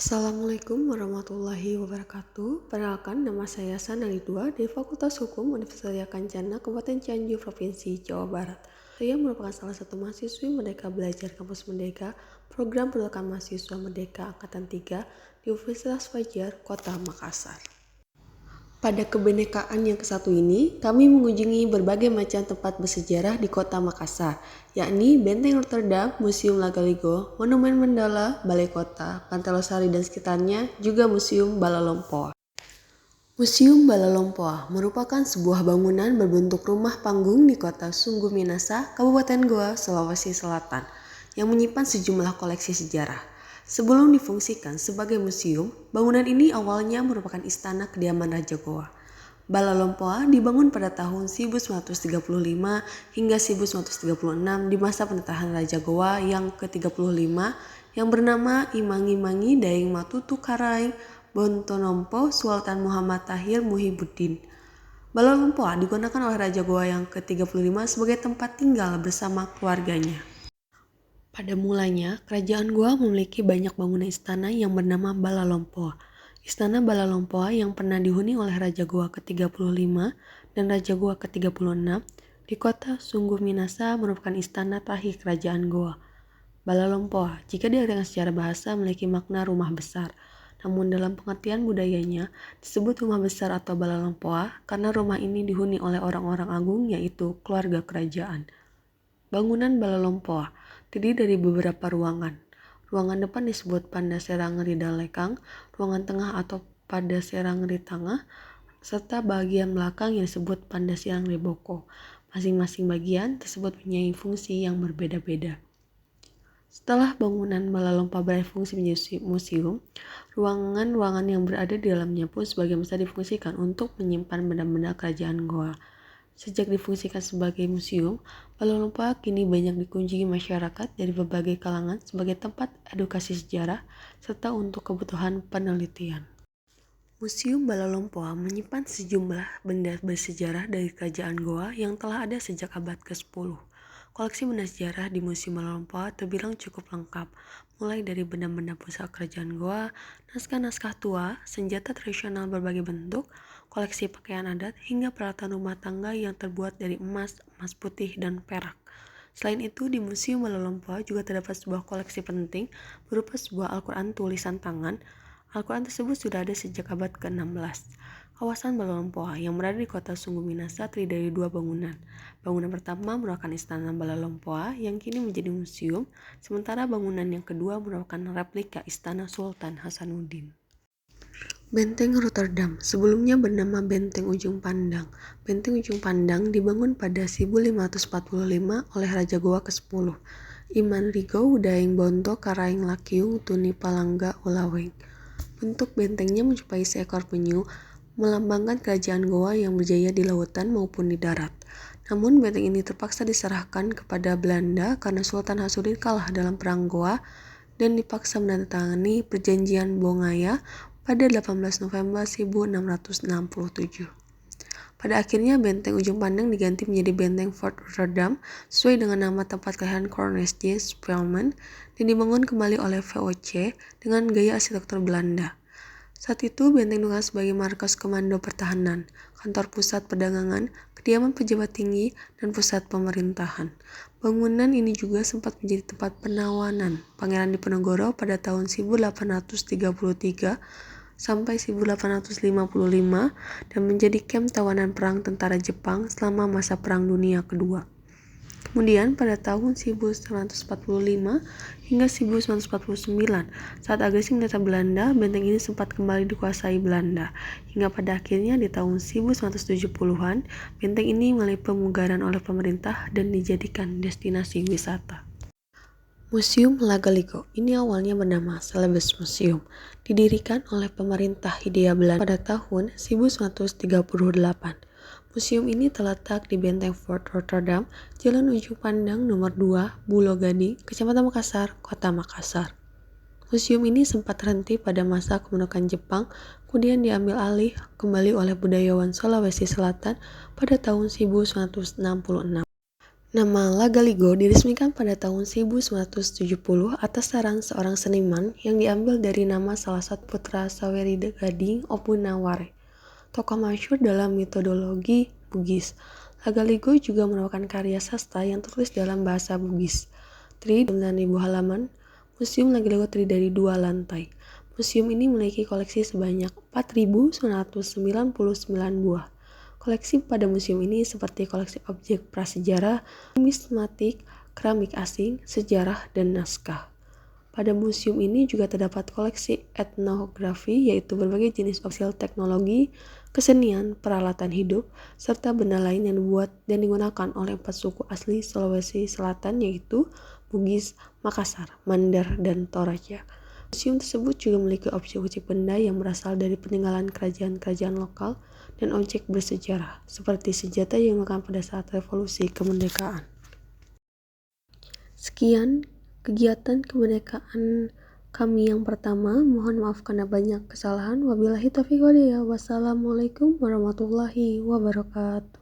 Assalamualaikum warahmatullahi wabarakatuh. Perkenalkan, nama saya Sanalidua dari Fakultas Hukum Universitas Kencana, Kabupaten Cianjur, Provinsi Jawa Barat. Saya merupakan salah satu mahasiswi Merdeka Belajar Kampus Merdeka, program pendidikan mahasiswa Merdeka Angkatan 3 di Universitas Fajar, Kota Makassar. Pada kebinekaan yang ke-1 ini, kami mengunjungi berbagai macam tempat bersejarah di Kota Makassar, yakni Benteng Rotterdam, Museum Lagaligo, Monumen Mandala, Balai Kota, Pantai Losari dan sekitarnya, juga Museum Balalompoa. Museum Balalompoa merupakan sebuah bangunan berbentuk rumah panggung di Kota Sungguh Minasa, Kabupaten Goa, Sulawesi Selatan, yang menyimpan sejumlah koleksi sejarah. Sebelum difungsikan sebagai museum, bangunan ini awalnya merupakan istana kediaman Raja Goa. Balalompoa dibangun pada tahun 1935 hingga 1936 di masa pemerintahan Raja Goa yang ke-35 yang bernama Imangi Daeng Matutu Karaeng Bontonompo Sultan Muhammad Tahir Muhibuddin. Balalompoa digunakan oleh Raja Goa yang ke-35 sebagai tempat tinggal bersama keluarganya. Pada mulanya, kerajaan Goa memiliki banyak bangunan istana yang bernama Balalompoa. Istana Balalompoa yang pernah dihuni oleh Raja Goa ke-35 dan Raja Goa ke-36 di kota Sungguh Minasa merupakan istana terakhir kerajaan Goa. Balalompoa, jika diartikan secara bahasa, memiliki makna rumah besar. Namun dalam pengertian budayanya, disebut rumah besar atau Balalompoa karena rumah ini dihuni oleh orang-orang agung, yaitu keluarga kerajaan. Bangunan Balalompoa terdiri dari beberapa ruangan. Ruangan depan disebut Pandaserang-ri Dalekang, ruangan tengah atau Pandaserang-ri Tangah, serta bagian belakang yang disebut Pandaserang-ri Boko. Masing-masing bagian tersebut mempunyai fungsi yang berbeda-beda. Setelah bangunan Balalompoa berfungsi menjadi museum, ruangan-ruangan yang berada di dalamnya pun sebagian besar difungsikan untuk menyimpan benda-benda kerajaan Goa. Sejak difungsikan sebagai museum, Balalompoa kini banyak dikunjungi masyarakat dari berbagai kalangan sebagai tempat edukasi sejarah serta untuk kebutuhan penelitian. Museum Balalompoa menyimpan sejumlah benda bersejarah dari kerajaan Goa yang telah ada sejak abad ke-10. Koleksi benda sejarah di Museum Balalompoa terbilang cukup lengkap, mulai dari benda-benda pusaka kerajaan Goa, naskah-naskah tua, senjata tradisional berbagai bentuk, koleksi pakaian adat, hingga peralatan rumah tangga yang terbuat dari emas, emas putih, dan perak. Selain itu, di Museum Balalompoa juga terdapat sebuah koleksi penting berupa sebuah Al-Quran tulisan tangan. Al-Quran tersebut sudah ada sejak abad ke-16. Kawasan Balalompoa yang berada di kota Sungguh Minasa terdiri dari dua bangunan. Bangunan pertama merupakan Istana Balalompoa yang kini menjadi museum, sementara bangunan yang kedua merupakan replika Istana Sultan Hasanuddin. Benteng Rotterdam sebelumnya bernama Benteng Ujung Pandang. Benteng Ujung Pandang dibangun pada 1545 oleh Raja Goa ke-10, Imanrigo Daeng Bonto Karaeng Lakiung Tuni Palangga Ulaweng. Bentuk bentengnya menyerupai seekor penyu, melambangkan kerajaan Goa yang berjaya di lautan maupun di darat. Namun benteng ini terpaksa diserahkan kepada Belanda karena Sultan Hasanuddin kalah dalam perang Goa dan dipaksa menandatangani perjanjian Bongaya pada 18 November 1667. Pada akhirnya benteng Ujung Pandang diganti menjadi Benteng Fort Rotterdam sesuai dengan nama tempat kelahiran Cornelis J. Spelman dan dibangun kembali oleh VOC dengan gaya arsitektur Belanda. Saat itu benteng digunakan sebagai markas komando pertahanan, kantor pusat perdagangan, kediaman pejabat tinggi, dan pusat pemerintahan. Bangunan ini juga sempat menjadi tempat penawanan Pangeran Diponegoro pada tahun 1833 sampai 1855 dan menjadi kamp tawanan perang tentara Jepang selama masa Perang Dunia Kedua. Kemudian pada tahun 1945 hingga 1949, saat agresi militer Belanda, benteng ini sempat kembali dikuasai Belanda. Hingga pada akhirnya di tahun 1970-an, benteng ini mengalami pemugaran oleh pemerintah dan dijadikan destinasi wisata. Museum Lagaligo ini awalnya bernama Celebes Museum, didirikan oleh pemerintah Hindia Belanda pada tahun 1938. Museum ini terletak di Benteng Fort Rotterdam, Jalan Ujung Pandang nomor 2, Bulo Gading, Kecamatan Makassar, Kota Makassar. Museum ini sempat terhenti pada masa kemerdekaan Jepang, kemudian diambil alih kembali oleh budayawan Sulawesi Selatan pada tahun 1966. Nama Lagaligo diresmikan pada tahun 1970 atas saran seorang seniman yang diambil dari nama salah satu putra Saweri Gading Opunaware, tokoh masyhur dalam mitologi Bugis. Lagaligo juga merupakan karya sastra yang tertulis dalam bahasa Bugis. Terdiri dari 9.000 halaman, Museum Lagaligo terdiri dari 2 lantai. Museum ini memiliki koleksi sebanyak 4.999 buah. Koleksi pada museum ini seperti koleksi objek prasejarah, numismatik, keramik asing, sejarah, dan naskah. Pada museum ini juga terdapat koleksi etnografi, yaitu berbagai jenis objek teknologi, kesenian, peralatan hidup, serta benda lain yang dibuat dan digunakan oleh 4 suku asli Sulawesi Selatan, yaitu Bugis, Makassar, Mandar, dan Toraja. Museum tersebut juga memiliki objek-objek benda yang berasal dari peninggalan kerajaan-kerajaan lokal dan objek bersejarah, seperti senjata yang digunakan pada saat revolusi kemerdekaan. Sekian kegiatan kemerdekaan kami yang pertama. Mohon maaf karena banyak kesalahan. Wabillahi taufiq wal hidayah. Wassalamualaikum warahmatullahi wabarakatuh.